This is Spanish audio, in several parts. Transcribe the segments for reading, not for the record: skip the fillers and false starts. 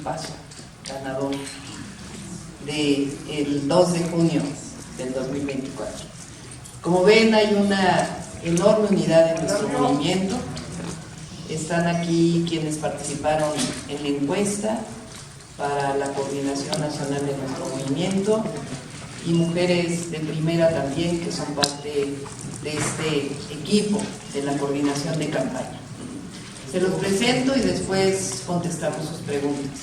equipazo ganador del 2 de junio del 2024. Como ven, hay una enorme unidad en nuestro movimiento. Están aquí quienes participaron en la encuesta para la coordinación nacional de nuestro movimiento y mujeres de primera también que son parte de este equipo de la coordinación de campaña. Se los presento y después contestamos sus preguntas.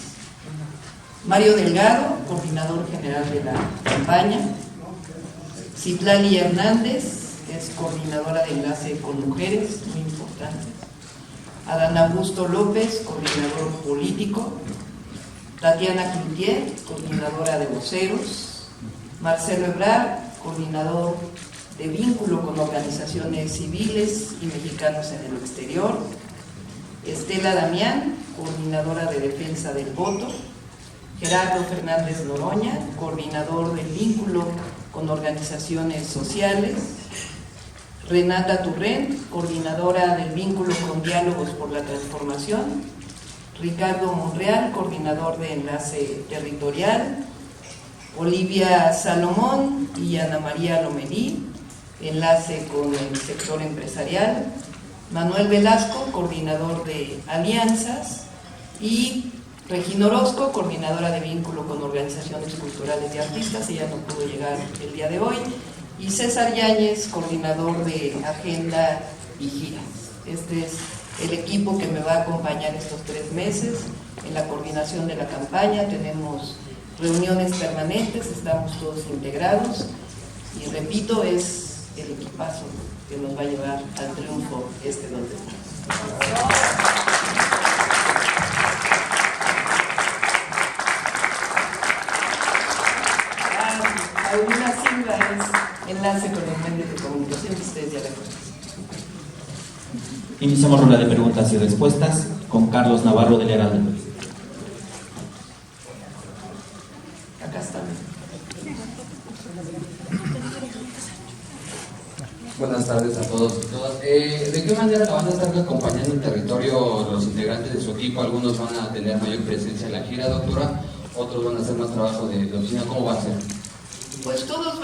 Mario Delgado, coordinador general de la campaña. Citlali Hernández, que es coordinadora de enlace con mujeres, muy importante. Adán Augusto López, coordinador político. Tatiana Cloutier, coordinadora de voceros. Marcelo Ebrard, coordinador de vínculo con organizaciones civiles y mexicanos en el exterior. Estela Damián, coordinadora de defensa del voto. Gerardo Fernández Noroña, coordinador del vínculo con organizaciones sociales. Renata Turrén, coordinadora del vínculo con Diálogos por la Transformación. Ricardo Monreal, coordinador de enlace territorial. Olivia Salomón y Ana María Lomelí, enlace con el sector empresarial. Manuel Velasco, coordinador de alianzas. Y Regina Orozco, coordinadora de vínculo con organizaciones culturales y artistas. Ella no pudo llegar el día de hoy. Y César Yáñez, coordinador de agenda y giras. Este es el equipo que me va a acompañar estos 3 meses en la coordinación de la campaña. Tenemos reuniones permanentes, estamos todos integrados y repito, es el equipazo que nos va a llevar al triunfo este 2 de junio. Paulina Silva es enlace con los medios de comunicación, ustedes ya la conocen. Iniciamos ronda de preguntas y respuestas con Carlos Navarro del Heraldo. Acá está. Buenas tardes a todos y todas. ¿De qué manera la van a estar acompañando el territorio los integrantes de su equipo? Algunos van a tener mayor presencia en la gira, doctora, otros van a hacer más trabajo de oficina. ¿Cómo va a ser? Pues todos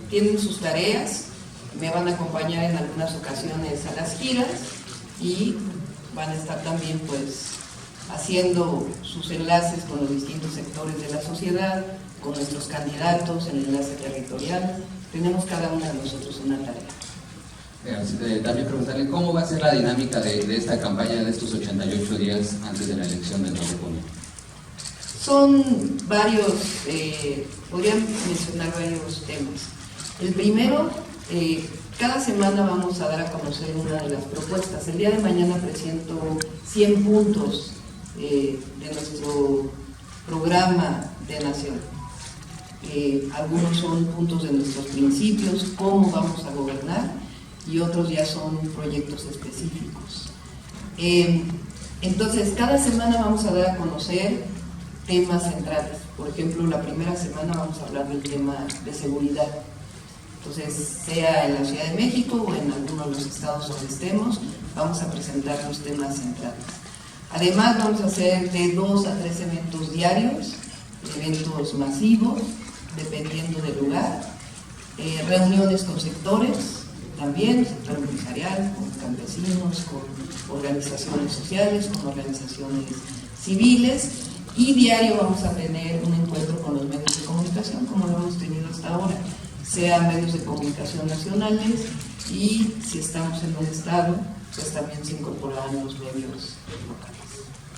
tienen sus tareas, me van a acompañar en algunas ocasiones a las giras y van a estar también pues haciendo sus enlaces con los distintos sectores de la sociedad, con nuestros candidatos en el enlace territorial. Tenemos cada uno de nosotros una tarea. También preguntarle cómo va a ser la dinámica de esta campaña de estos 88 días antes de la elección del 2 de junio. Son varios, podrían mencionar varios temas. El primero, cada semana vamos a dar a conocer una de las propuestas. El día de mañana presento 100 puntos de nuestro programa de nación. Algunos son puntos de nuestros principios, cómo vamos a gobernar, y otros ya son proyectos específicos. Entonces, cada semana vamos a dar a conocer temas centrales. Por ejemplo, la primera semana vamos a hablar del tema de seguridad. Entonces, sea en la Ciudad de México o en alguno de los estados donde estemos, vamos a presentar los temas centrales. Además, vamos a hacer de 2 a 3 eventos diarios, eventos masivos, dependiendo del lugar, reuniones con sectores, también sector empresarial, con campesinos, con organizaciones sociales, con organizaciones civiles, y diario vamos a tener un encuentro con los medios de comunicación, como lo hemos tenido hasta ahora, sea medios de comunicación nacionales, y si estamos en un estado, pues también se incorporarán los medios locales.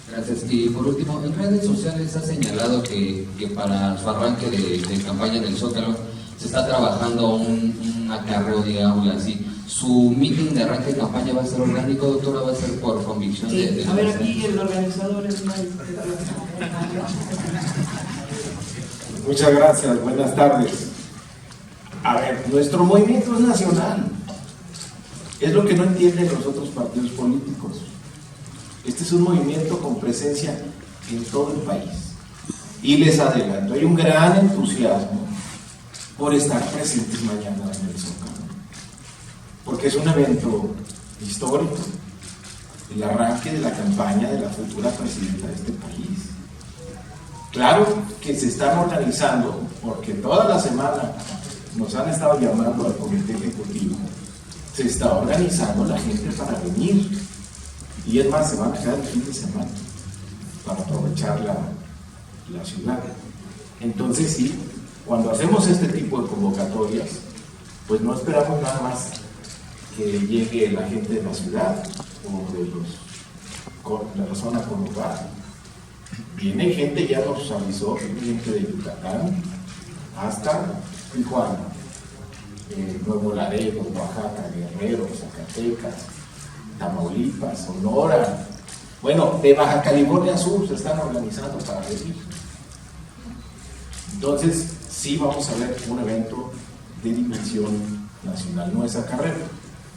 Gracias. Y por último, en redes sociales ha señalado que para su arranque de campaña en el Zócalo se está trabajando un acarreo, digamos así. ¿Su meeting de arranque de campaña va a ser orgánico, doctora? ¿Va a ser por convicción? Sí. A ver, aquí el organizador es Mario. Muchas gracias, buenas tardes. A ver, nuestro movimiento es nacional. Es lo que no entienden los otros partidos políticos. Este es un movimiento con presencia en todo el país. Y les adelanto, hay un gran entusiasmo por estar presentes mañana en el Zócalo. Porque es un evento histórico, el arranque de la campaña de la futura presidenta de este país. Claro que se están organizando, porque toda la semana nos han estado llamando al comité ejecutivo. Se está organizando la gente para venir. Y es más, se van a quedar el fin de semana para aprovechar la ciudad. Entonces sí, cuando hacemos este tipo de convocatorias, pues no esperamos nada más que llegue la gente de la ciudad o de la zona conurbada. Viene gente, ya nos avisó, gente de Yucatán hasta Tijuana, Nuevo Laredo, Oaxaca, Guerrero, Zacatecas, Tamaulipas, Sonora. Bueno, de Baja California Sur se están organizando para venir. Entonces, sí vamos a ver un evento de dimensión nacional, no es acarreo.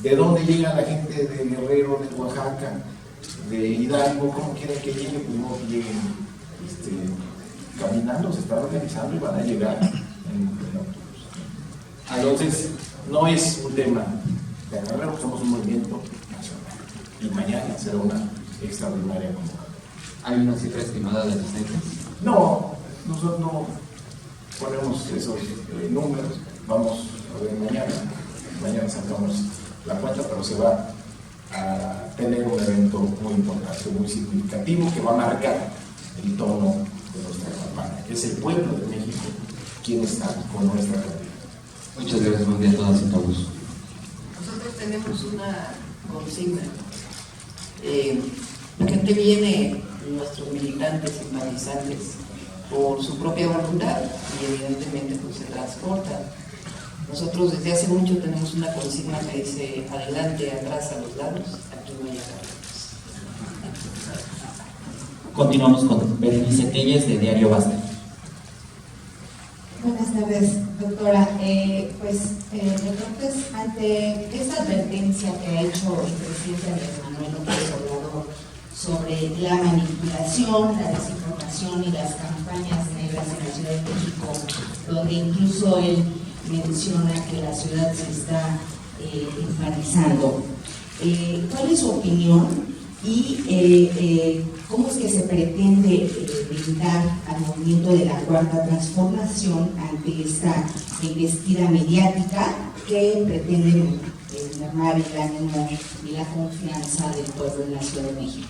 ¿De dónde llega la gente de Guerrero, de Oaxaca, de Hidalgo? ¿Cómo quieren que lleguen? Pues no que lleguen caminando, se están organizando y van a llegar en autobús. Entonces, no es un tema de acarreo, somos un movimiento nacional. Y mañana será una extraordinaria convocatoria. ¿Hay una cifra estimada de asistentes? No, nosotros no ponemos esos números. Vamos a ver mañana sacamos la cuenta, pero se va a tener un evento muy importante, muy significativo, que va a marcar el tono de nuestra campaña. Es el pueblo de México quien está con nuestra campaña. Muchas gracias, buen día a todas y todos. Nosotros tenemos una consigna. La gente viene, nuestros militantes, simpatizantes, por su propia voluntad y evidentemente pues se transportan. Nosotros desde hace mucho tenemos una consigna que dice adelante, atrás, a los lados, aquí no hay acarreos. Continuamos con Berenice Telles de Diario Basta. Buenas tardes, doctora. Entonces, ante esta advertencia que ha hecho el presidente Andrés Manuel López Obrador sobre la manipulación, la desinformación y las campañas negras en la Ciudad de México, donde incluso él menciona que la ciudad se está enfanizando, ¿cuál es su opinión y cómo es que se pretende brindar al movimiento de la Cuarta Transformación ante esta embestida mediática que pretende mermar el ánimo y la confianza del pueblo en la Ciudad de México?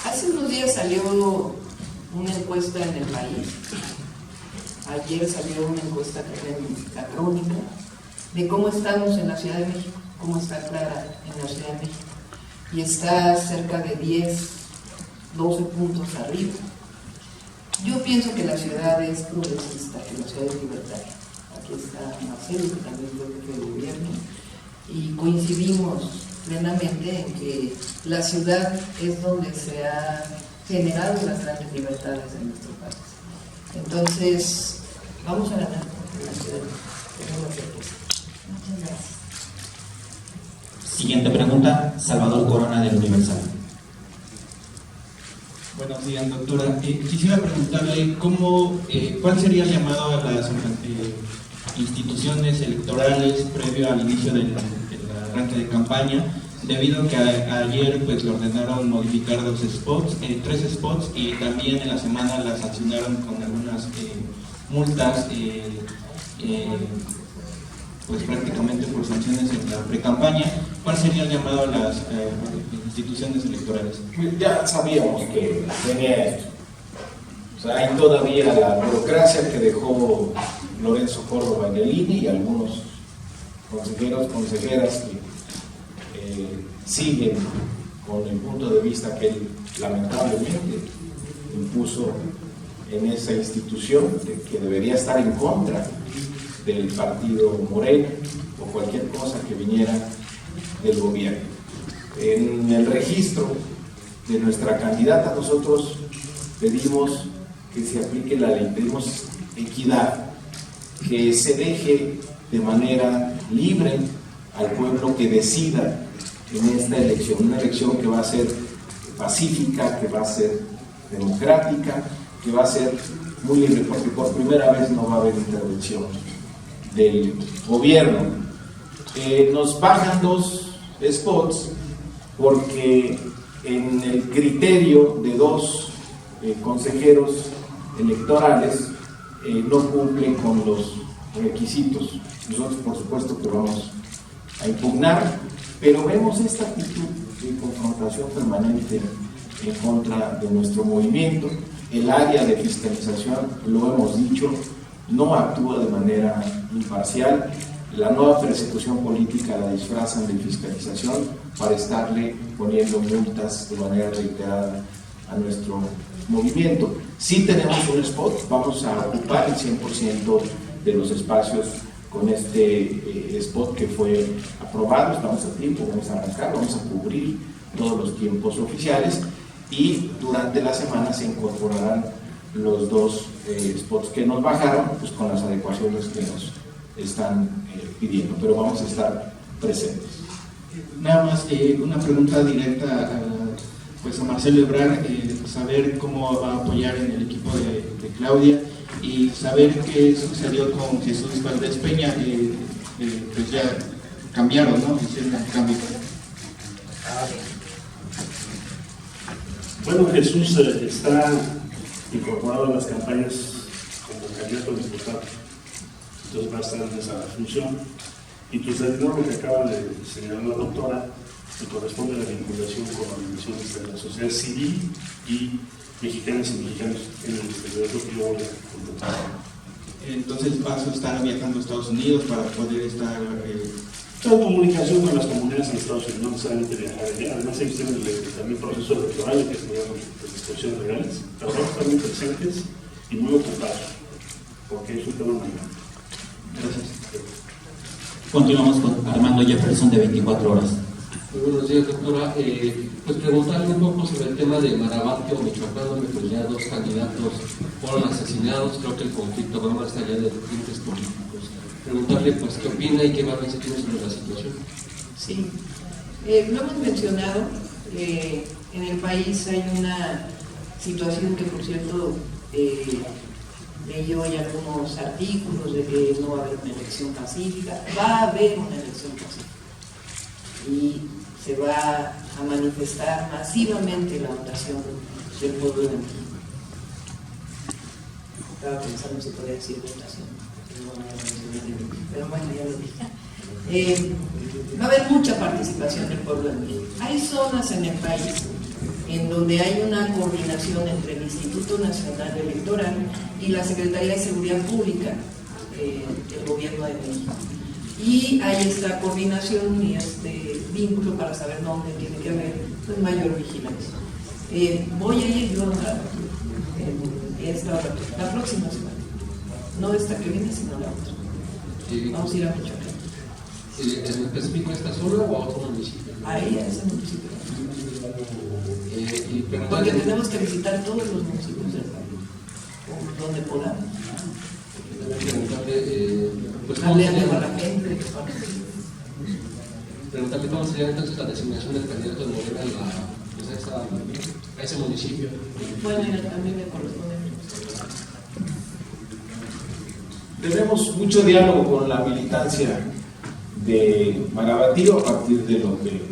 Hace unos días salió una encuesta en El País. Ayer salió una encuesta que fue en La Crónica de cómo estamos en la Ciudad de México, cómo está Clara en la Ciudad de México. Y está cerca de 10, 12 puntos arriba. Yo pienso que la ciudad es progresista, que la ciudad es libertaria. Aquí está Marcelo, que también fue jefe de gobierno, y coincidimos plenamente en que la ciudad es donde se han generado las grandes libertades de nuestro país. Entonces, vamos a ganar en la ciudad, tengo la certeza. Muchas gracias. Siguiente pregunta, Salvador Corona del Universal. Buenos días, doctora. Quisiera preguntarle cuál sería el llamado a las instituciones electorales previo al inicio del arranque de campaña, debido a que ayer pues le ordenaron modificar 3 spots, y también en la semana las sancionaron con algunas multas, pues prácticamente por sanciones en la pre-campaña. ¿Cuál sería el llamado a las instituciones electorales? Ya sabíamos que venía esto. O sea, hay todavía la burocracia que dejó Lorenzo Córdoba Angelini y algunos consejeras que siguen con el punto de vista que él lamentablemente impuso en esa institución, de que debería estar en contra del partido Morena o cualquier cosa que viniera del gobierno. En el registro de nuestra candidata nosotros pedimos que se aplique la ley, pedimos equidad, que se deje de manera libre al pueblo que decida en esta elección, una elección que va a ser pacífica, que va a ser democrática, que va a ser muy libre, porque por primera vez no va a haber intervención del gobierno. Nos bajan 2 spots porque en el criterio de 2 consejeros electorales no cumplen con los requisitos. Nosotros, por supuesto, que vamos a impugnar, pero vemos esta actitud de confrontación permanente en contra de nuestro movimiento. El área de fiscalización, lo hemos dicho, no actúa de manera imparcial. La nueva persecución política la disfrazan de fiscalización para estarle poniendo multas de manera reiterada a nuestro movimiento. Sí tenemos un spot, vamos a ocupar el 100% de los espacios con este spot que fue aprobado. Estamos a tiempo, vamos a arrancar, vamos a cubrir todos los tiempos oficiales y durante la semana se incorporarán los dos spots que nos bajaron, pues con las adecuaciones que nos están pidiendo, pero vamos a estar presentes. Nada más una pregunta directa pues a Marcelo Ebrard, saber cómo va a apoyar en el equipo de Claudia y saber qué sucedió con Jesús Valdés Peña, pues ya cambiaron, ¿no? Hicieron un cambio. Bueno, Jesús está incorporado a las campañas como candidato a diputado, entonces va a estar en esa función. Y tu servidor, lo que acaba de señalar la doctora, que corresponde a la vinculación con organizaciones de la sociedad civil y mexicanas y mexicanos en el exterior, es lo que yo voy a contar. Entonces vas a estar viajando a Estados Unidos para poder estar... Toda comunicación con las comunidades en Estados Unidos, no necesariamente viajar allá. Además, ellos tienen también proceso electoral que se llaman disposiciones legales. Pero estamos también presentes y muy ocupados, porque es un tema mayor. Gracias. Continuamos con Armando Jefferson de 24 horas. Muy buenos días, doctora. Pues preguntarle un poco sobre el tema de Marabate o Michoacán, donde pues ya dos candidatos fueron asesinados. Creo que el conflicto va más allá de tintes políticos. Preguntarle pues qué opina y qué balance tiene sobre la situación. Sí, lo hemos mencionado, en el país hay una situación que, por cierto, leí hoy algunos artículos de que no va a haber una elección pacífica. Va a haber una elección pacífica y se va a manifestar masivamente la votación del pueblo de México. Estaba pensando si podía decir votación, pero bueno, ya lo dije. Va a haber mucha participación del pueblo de México. Hay zonas en el país en donde hay una coordinación entre el Instituto Nacional Electoral y la Secretaría de Seguridad Pública del Gobierno de México. Y hay esta coordinación y este vínculo para saber dónde tiene que haber pues, mayor vigilancia. Voy a ir yo la próxima semana. No esta que viene, sino la otra. Vamos a ir a Michoacán. ¿En específico esta zona o a otro municipio? Ahí, a ese municipio. Y Porque preguntarle... tenemos que visitar todos los municipios del país, donde podamos. Preguntarle, pues, Hablarle a la gente. preguntarle cómo sería entonces la designación del candidato de Morena a ese municipio. Bueno, también me corresponde. Tenemos mucho diálogo con la militancia de Marabatío a partir de lo que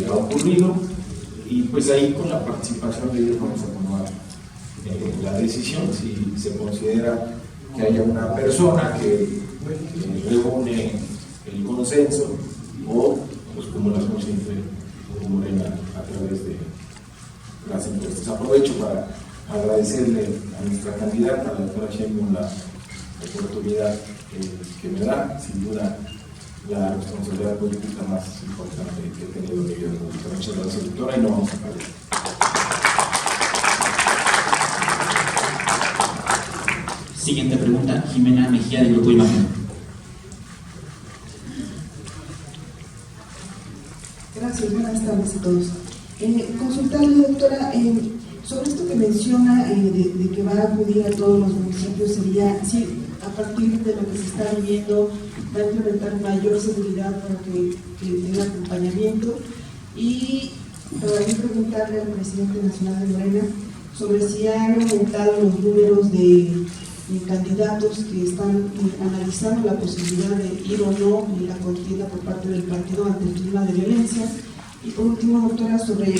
ha ocurrido y pues ahí con la participación de ellos vamos a tomar la decisión si se considera que haya una persona que reúne el consenso o pues como lo hacemos siempre con Morena a través de las encuestas. Aprovecho para agradecerle a nuestra candidata, a la doctora Sheinbaum, la oportunidad que me da, sin duda la responsabilidad política más importante que he tenido en mi vida pública. Muchas gracias, doctora, y no vamos a perder. Siguiente pregunta, Jimena Mejía del Grupo Imagen. Gracias, buenas tardes a todos. Consultarle, doctora, sobre esto que menciona de que va a acudir a todos los municipios, sería, sí, a partir de lo que se está viviendo, va a implementar mayor seguridad para que tenga acompañamiento. Y también preguntarle al presidente nacional de Morena sobre si han aumentado los números de candidatos que están analizando la posibilidad de ir o no en la contienda por parte del partido ante el clima de violencia. Y por último, doctora, sobre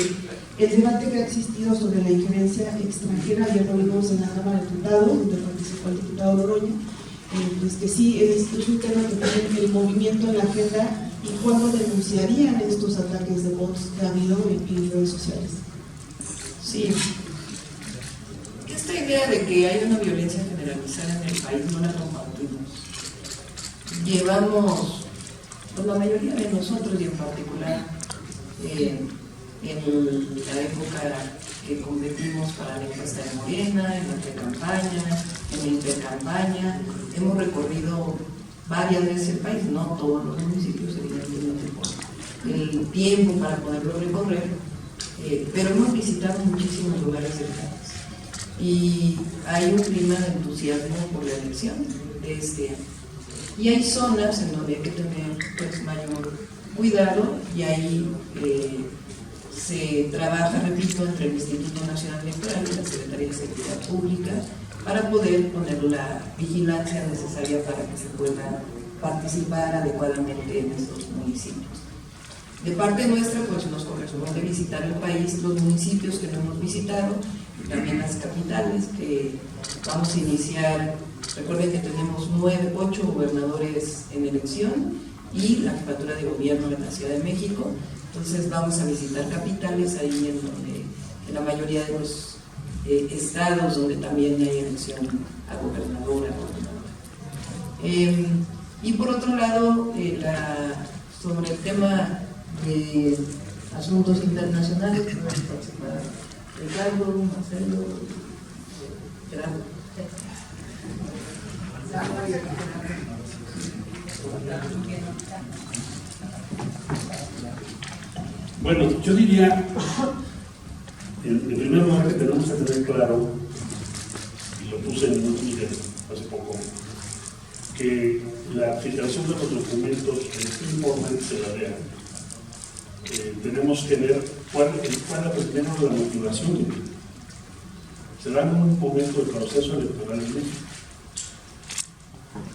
el debate que ha existido sobre la injerencia extranjera. Ayer lo vimos en la Cámara de Diputados, donde participó el diputado Noroña, pues que sí es un tema que tiene el movimiento en la agenda. ¿Y cuándo denunciarían estos ataques de bots que ha habido en redes sociales? Sí, esta idea de que hay una violencia generalizada en el país no la compartimos. Llevamos, pues la mayoría de nosotros y en particular en la época que competimos para la encuesta de Morena, en la pre-campaña, en la intercampaña, hemos recorrido varias veces el país, no todos los municipios, evidentemente por el tiempo para poderlo recorrer, pero hemos visitado muchísimos lugares cercanos y hay un clima de entusiasmo por la elección de este año. Y hay zonas en donde hay que tener pues, mayor cuidado y ahí se trabaja, repito, entre el Instituto Nacional Electoral y la Secretaría de Seguridad Pública para poder poner la vigilancia necesaria para que se pueda participar adecuadamente en estos municipios. De parte nuestra, pues nos corresponde visitar el país, los municipios que no hemos visitado, y también las capitales, que vamos a iniciar. Recuerden que tenemos 8 gobernadores en elección y la jefatura de gobierno de la Ciudad de México, entonces vamos a visitar capitales ahí en donde en la mayoría de los estados donde también hay elección a gobernadora, y por otro lado, sobre el tema de asuntos internacionales, que vamos a participar Ricardo, Marcelo, Gerardo. Bueno, yo diría, en primer lugar, que tenemos que tener claro, y lo puse en un Twitter hace poco, que la filtración de los documentos en este informe se la vea. Tenemos que ver cuál es la motivación de ello. Se da en un momento del proceso electoral en México.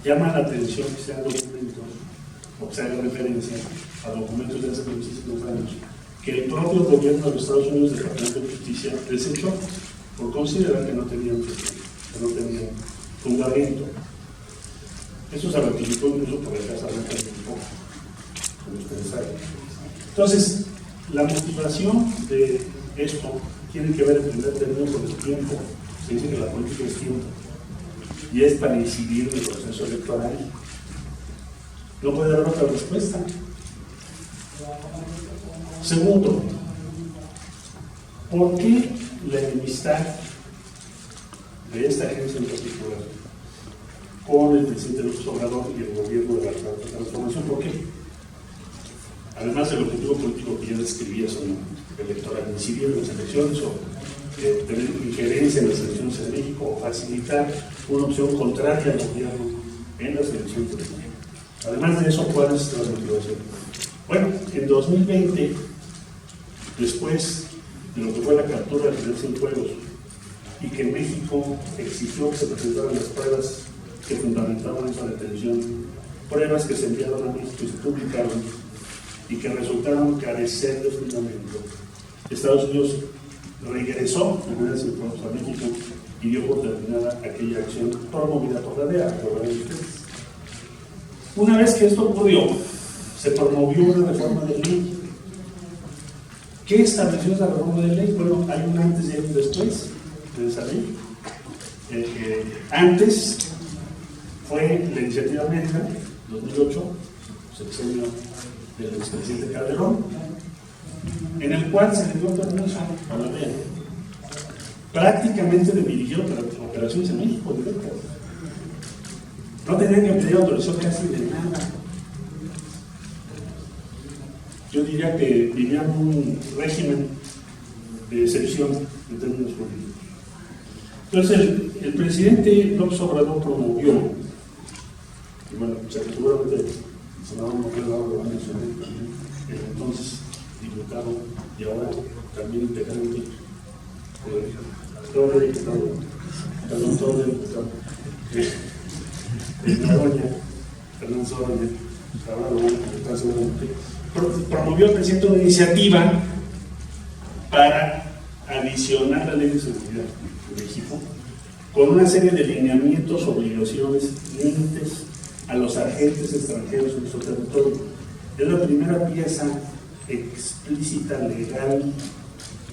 Llama la atención que sean documentos, o que se haga referencia a documentos de hace muchísimos años, que el propio gobierno de los Estados Unidos, Departamento de Justicia, desechó por considerar que no tenían fundamento. Eso se ratificó incluso por el caso de poco, como ustedes saben. Entonces, la motivación de esto tiene que ver en primer término con el tiempo. Se dice que la política es tiempo, y es para incidir en el proceso electoral. No puede haber otra respuesta. Segundo, ¿por qué la enemistad de esta agencia en particular con el presidente López Obrador y el gobierno de la transformación? ¿Por qué? Además del objetivo político que ya describía sobre electoral, incidir en las elecciones o tener injerencia en las elecciones en México o facilitar una opción contraria al gobierno en las elecciones de México. Además de eso, ¿cuál es la motivación? Bueno, en 2020, después de lo que fue la captura de Fidel Cienfuegos y que México exigió que se presentaran las pruebas que fundamentaban esa detención, pruebas que se enviaron a México y se publicaron y que resultaron carecer de fundamento, Estados Unidos regresó de manera Cienfuegos a México y dio por terminada aquella acción promovida por la DEA. Una vez que esto ocurrió, se promovió una reforma de ley. ¿Qué estableció esa reforma de ley? Bueno, hay un antes y un después de esa ley. Antes fue la iniciativa Mérida, 2008, sexenio del expresidente Calderón, en el cual se le dio permiso a la DEA prácticamente de dirigir operaciones en México directas. No tenían que pedir autorización casi de nada. Yo diría que vivían un régimen de excepción en términos políticos. Entonces, el presidente López Obrador promovió, y bueno, seguramente el senador Monreal lo va a mencionar también, el entonces diputado y ahora también integrante, todo el diputado, Noroña, Fernando Noroña, ahora lo van a comentar seguramente, promovió el presidente una iniciativa para revisionar la ley de seguridad de México con una serie de lineamientos, obligaciones, límites a los agentes extranjeros en nuestro territorio. Es la primera pieza explícita, legal,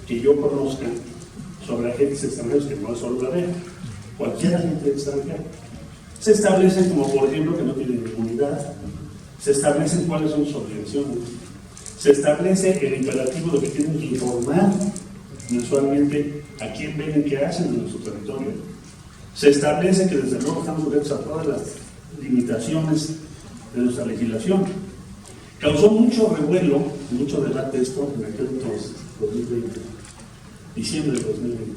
que yo conozca sobre agentes extranjeros, que no es solo la DEA, cualquier agente extranjero. Se establecen como, por ejemplo, que no tienen inmunidad, se establecen cuáles son sus obligaciones, se establece el imperativo de que tienen que informar mensualmente a quién ven y qué hacen en nuestro territorio. Se establece que desde luego estamos sujetos a todas las limitaciones de nuestra legislación. Causó mucho revuelo, mucho debate esto en aquel entonces, 2020, diciembre de 2020,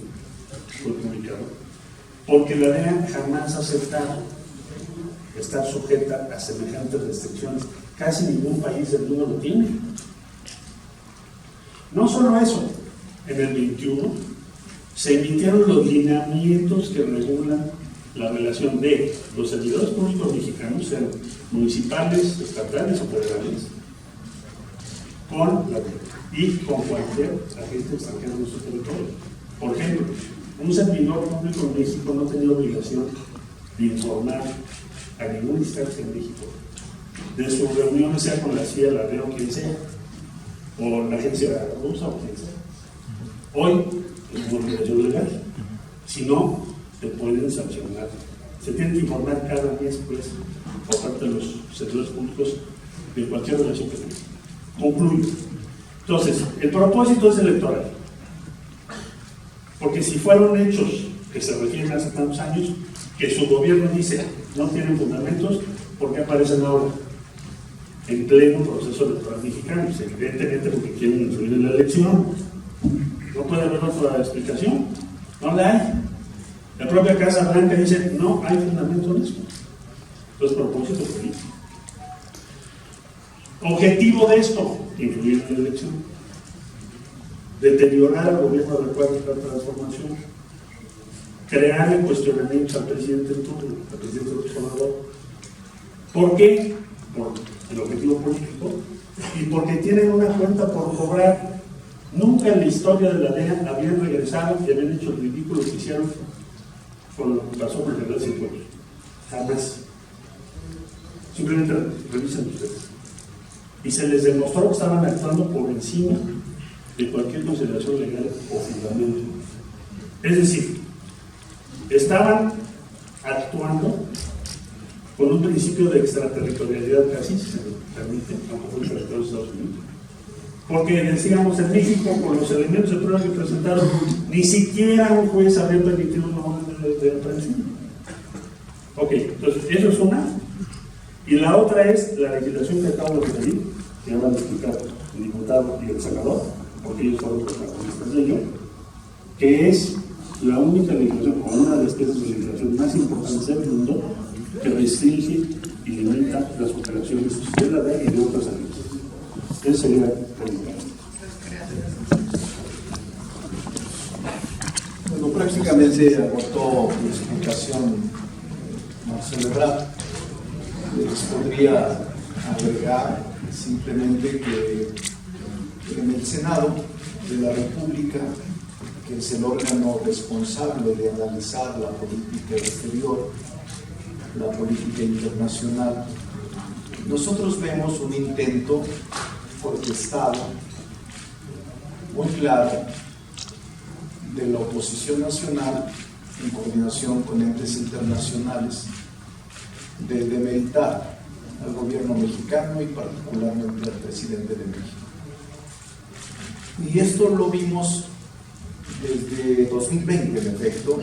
fue publicado, porque la DEA jamás ha aceptado estar sujeta a semejantes restricciones. Casi ningún país del mundo lo tiene. No solo eso, en el 21 se emitieron los lineamientos que regulan la relación de los servidores públicos mexicanos, sean municipales, estatales o federales, con la DEA y con cualquier agente extranjero en nuestro territorio. Por ejemplo, un servidor público en México no tenía obligación de informar a ninguna instancia en México de sus reuniones, sea con la CIA, la DEA o quien sea, o la agencia rusa o quien sea. Hoy es una obligación legal, si no, te pueden sancionar. Se tiene que informar cada mes, pues, por parte de los servidores públicos de cualquier relación que tenga. Concluyo. Entonces, el propósito es electoral, porque si fueron hechos que se refieren a hace tantos años, que su gobierno dice no tienen fundamentos, ¿por qué aparecen ahora en pleno proceso electoral mexicano? Pues evidentemente porque quieren influir en la elección. No puede haber otra explicación, no la hay. La propia Casa Blanca dice no hay fundamento en esto. Entonces, propósito político. Objetivo de esto, influir en la elección, deteriorar al gobierno de la transformación, crear cuestionamientos al presidente en turno, al presidente López Obrador. ¿Por qué? Por el objetivo político y porque tienen una cuenta por cobrar. Nunca en la historia de la DEA habían regresado y habían hecho el ridículo que hicieron con lo que pasó con el General Cienfuegos. Jamás. Simplemente revisen ustedes. Y se les demostró que estaban actuando por encima de cualquier consideración legal o fundamento. Es decir, estaban actuando con un principio de extraterritorialidad casi, si se me permite, aunque fue el territorio de Estados Unidos. Porque decíamos, en México, con los elementos de prueba que presentaron, ni siquiera un juez había permitido una orden de aprehensión. Ok, entonces, eso es una. Y la otra es la legislación que acabo de referir, que van a explicar el diputado y el senador, porque ellos fueron protagonistas de ello, que es la única legislación, o una de las piezas de legislación más importantes del mundo, que restringe y limita las operaciones de la DEA y de otras agencias. Esa sería por mi parte. Bueno, prácticamente agotó la explicación Marcelo Ebrard. Les podría agregar simplemente que en el Senado de la República, que es el órgano responsable de analizar la política exterior, la política internacional, nosotros vemos un intento orquestado, muy claro, de la oposición nacional en coordinación con entes internacionales, de demeritar al gobierno mexicano y particularmente al presidente de México. Y esto lo vimos desde 2020, en efecto,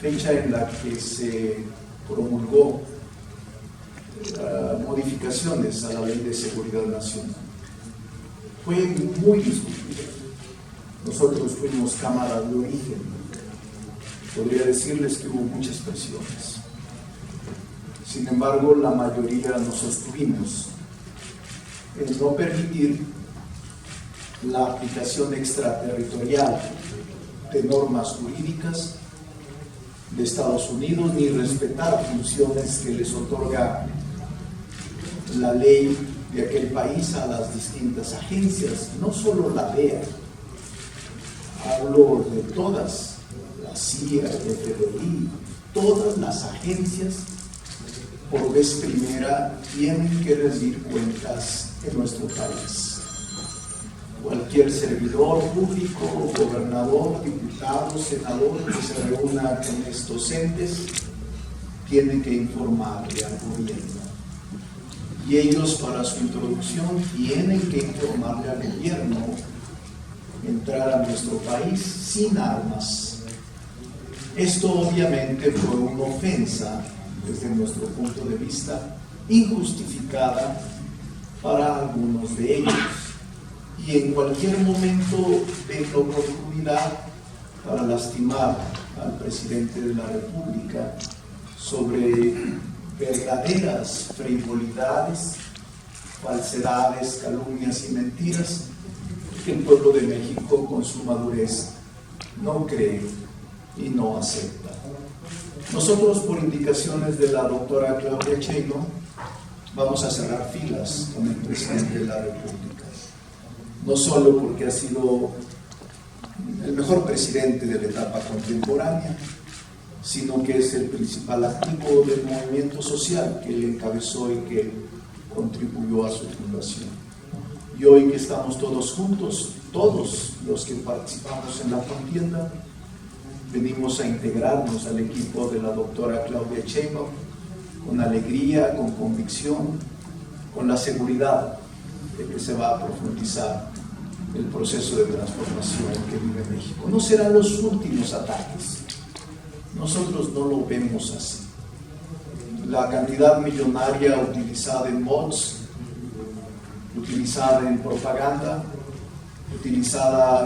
fecha en la que se promulgó modificaciones a la Ley de Seguridad Nacional. Fue muy discutida. Nosotros fuimos cámara de origen. Podría decirles que hubo muchas presiones. Sin embargo, la mayoría nos sostuvimos en no permitir la aplicación extraterritorial de normas jurídicas de Estados Unidos, ni respetar funciones que les otorga la ley de aquel país a las distintas agencias, no solo la DEA, hablo de todas, la CIA, el FBI, todas las agencias, por vez primera, tienen que rendir cuentas en nuestro país. Cualquier servidor público, gobernador, diputado, senador que se reúna con estos entes, tiene que informarle al gobierno. Y ellos, para su introducción, tienen que informarle al gobierno entrar a nuestro país sin armas. Esto obviamente fue una ofensa, desde nuestro punto de vista, injustificada para algunos de ellos. Y en cualquier momento ven la oportunidad para lastimar al presidente de la República sobre verdaderas frivolidades, falsedades, calumnias y mentiras que el pueblo de México, con su madurez, no cree y no acepta. Nosotros, por indicaciones de la doctora Claudia Sheinbaum, vamos a cerrar filas con el presidente de la República. No solo porque ha sido el mejor presidente de la etapa contemporánea, sino que es el principal activo del movimiento social que él encabezó y que contribuyó a su fundación. Y hoy que estamos todos juntos, todos los que participamos en la contienda, venimos a integrarnos al equipo de la doctora Claudia Sheinbaum con alegría, con convicción, con la seguridad de que se va a profundizar el proceso de transformación que vive México. No serán los últimos ataques. Nosotros no lo vemos así. La cantidad millonaria utilizada en bots, utilizada en propaganda, utilizada